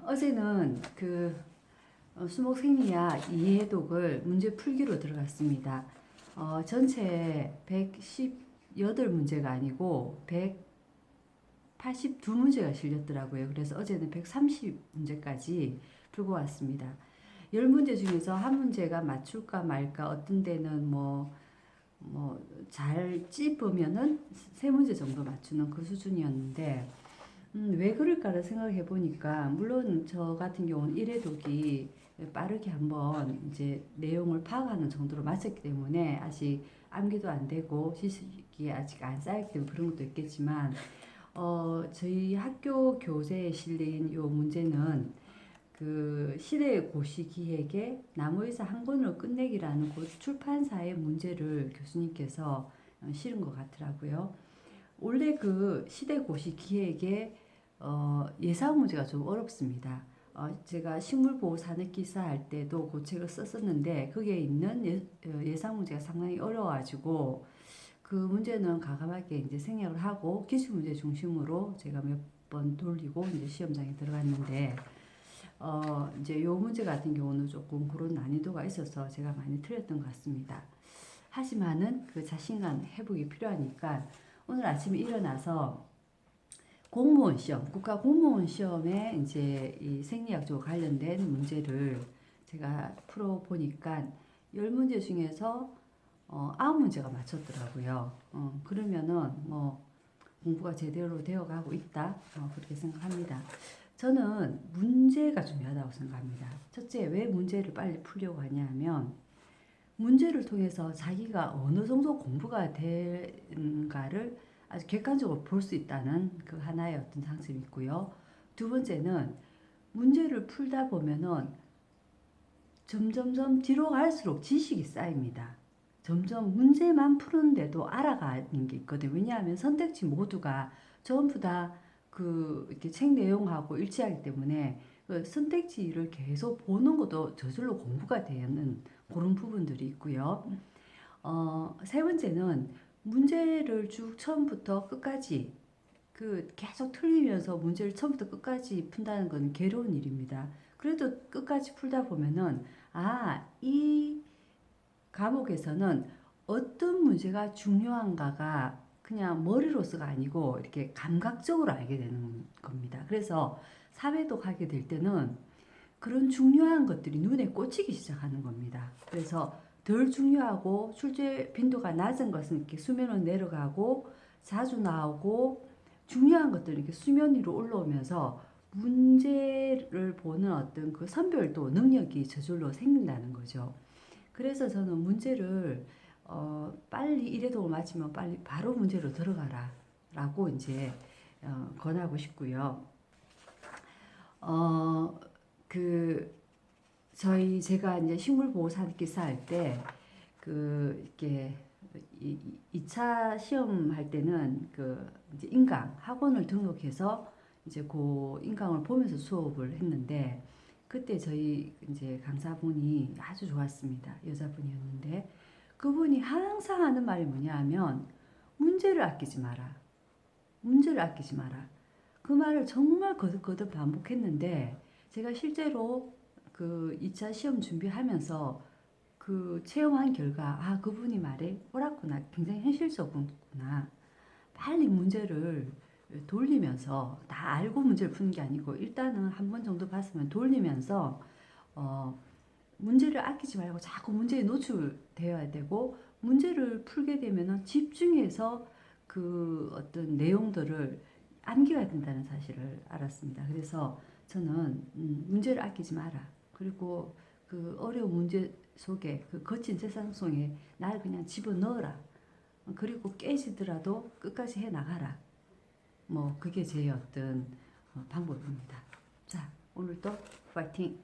어제는 수목 생리학 이해독을 문제 풀기로 들어갔습니다. 전체 118문제가 아니고 182문제가 실렸더라고요. 그래서 어제는 130문제까지 풀고 왔습니다. 10문제 중에서 한 문제가 맞출까 말까, 어떤 데는 잘 찝으면은 3문제 정도 맞추는 그 수준이었는데, 왜 그럴까를 생각해 보니까, 물론 저 같은 경우는 1회독이 빠르게 한번 이제 내용을 파악하는 정도로 마쳤기 때문에 아직 암기도 안 되고 지식이 아직 안 쌓였기 때문에 그런 것도 있겠지만, 저희 학교 교재에 실린 요 문제는 그 시대의 고시 기획에 나무의사 한 권으로 끝내기라는 그 출판사의 문제를 교수님께서 실은 것 같더라고요. 원래 그 시대 고시 기획에 예상 문제가 좀 어렵습니다. 제가 식물보호 산업기사 할 때도 그 책을 썼었는데 거기에 있는 예상 문제가 상당히 어려워가지고 그 문제는 과감하게 이제 생략을 하고 기출 문제 중심으로 제가 몇 번 돌리고 이제 시험장에 들어갔는데 이제 요 문제 같은 경우는 조금 그런 난이도가 있어서 제가 많이 틀렸던 것 같습니다. 하지만은 그 자신감 회복이 필요하니까 오늘 아침에 일어나서 공무원 시험, 국가 공무원 시험에 이제 이 생리학 쪽 관련된 문제를 제가 풀어 보니까 10문제 중에서 9문제가 맞췄더라고요. 그러면은 공부가 제대로 되어 가고 있다. 그렇게 생각합니다. 저는 문제가 중요하다고 생각합니다. 첫째, 왜 문제를 빨리 풀려고 하냐면 문제를 통해서 자기가 어느 정도 공부가 되는가를 아주 객관적으로 볼 수 있다는 그 하나의 어떤 장점이 있고요. 두 번째는 문제를 풀다 보면은 점점점 뒤로 갈수록 지식이 쌓입니다. 점점 문제만 푸는데도 알아가는 게 있거든요. 왜냐하면 선택지 모두가 전부 다 이렇게 책 내용하고 일치하기 때문에 그 선택지를 계속 보는 것도 저절로 공부가 되는 그런 부분들이 있고요. 세 번째는 문제를 쭉 처음부터 끝까지 계속 틀리면서 문제를 처음부터 끝까지 푼다는 건 괴로운 일입니다. 그래도 끝까지 풀다 보면은 이 과목에서는 어떤 문제가 중요한가가 그냥 머리로서가 아니고 이렇게 감각적으로 알게 되는 겁니다. 그래서 사회독 하게 될 때는 그런 중요한 것들이 눈에 꽂히기 시작하는 겁니다. 그래서 덜 중요하고 출제 빈도가 낮은 것은 이렇게 수면으로 내려가고 자주 나오고 중요한 것들이 이렇게 수면 위로 올라오면서 문제를 보는 어떤 그 선별도 능력이 저절로 생긴다는 거죠. 그래서 저는 문제를 빨리 일회독을 마치면 빨리 바로 문제로 들어가라 라고 이제 권하고 싶고요. 어, 그 제가 이제 식물보호사기사 할 때 이렇게 2차 시험 할 때는 이제 인강 학원을 등록해서 이제 그 인강을 보면서 수업을 했는데 그때 저희 이제 강사분이 아주 좋았습니다. 여자분이었는데 그분이 항상 하는 말이 뭐냐 하면 문제를 아끼지 마라. 문제를 아끼지 마라. 그 말을 정말 거듭거듭 반복했는데 제가 실제로 그 2차 시험 준비하면서 체험한 결과 그분이 말에 옳았구나. 굉장히 현실적이구나. 빨리 문제를 돌리면서 다 알고 문제를 푸는 게 아니고 일단은 한 번 정도 봤으면 돌리면서 어, 문제를 아끼지 말고 자꾸 문제에 노출되어야 되고 문제를 풀게 되면은 집중해서 그 어떤 내용들을 암기가 된다는 사실을 알았습니다. 그래서 저는 문제를 아끼지 마라. 그리고 그 어려운 문제 속에 그 거친 세상 속에 날 그냥 집어넣어라. 그리고 깨지더라도 끝까지 해 나가라. 그게 제 어떤 방법입니다. 자, 오늘도 파이팅!